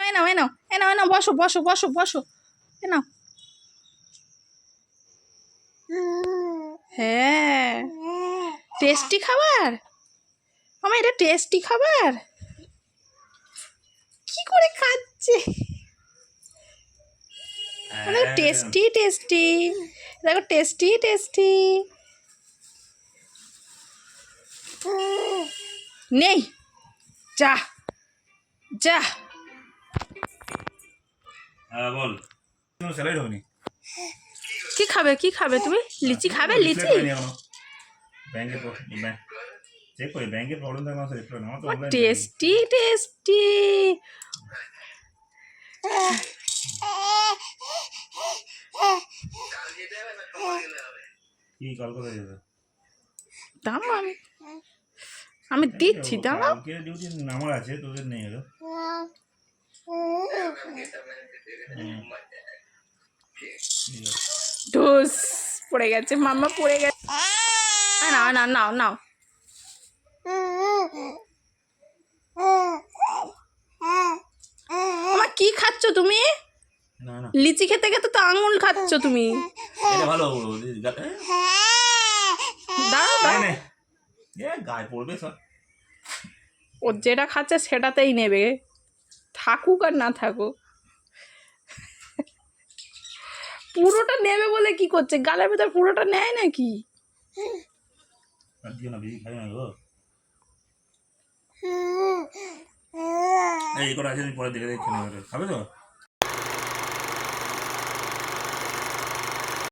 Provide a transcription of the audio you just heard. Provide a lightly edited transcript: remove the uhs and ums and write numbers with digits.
এই নাও এই নাও এই নাও এই নাও, বসো বসো বসো বসো, এই নাও। হ্যাঁ, টেস্টি খাবার আমার, এটা টেস্টি খাবার। কি করে খাচ্ছে, টেস্টি টেস্টি, দেখো টেস্টি টেস্টি। নেই, যা যা। বল, স্যালাইড হয়নি। কি খাবে কি খাবে তুমি? লিচি খাবে? লিচি ব্যাংকে চেক করি, ব্যাংকের প্রবলেম থাকে না স্যার, আমার তো অনলাইন টেস্টি টেস্টি। কি কল করে যাবে? দাঁড়াও আমি দিচ্ছি, দাঁড়াও। কালকে ডিউটি নামার আছে, তোদের নেই হলো। ধুস, পড়ে গেছে মাম্মা, পড়ে গেছে। নাও নাও নাও নাও। আমার কি খাচ্ছ তুমি? না না, লিচি খেতে খেতে তো আঙুল খাচ্ছ তুমি। এটা ভালো। দাঁড়াও দাঁড়াও, গায়ে পড়বে সব। ও যেটা খাচ্ছে সেটাতেই নেবে, থাকুক আর না থাকুক। পুরোটা নেবে বলে কি করছে, গালের ভেতর পুরোটা নেয় নাকি? দিও না, বেশি খাই না গো। এই করে আছে, পরে দেখে দেখে খাবে তো।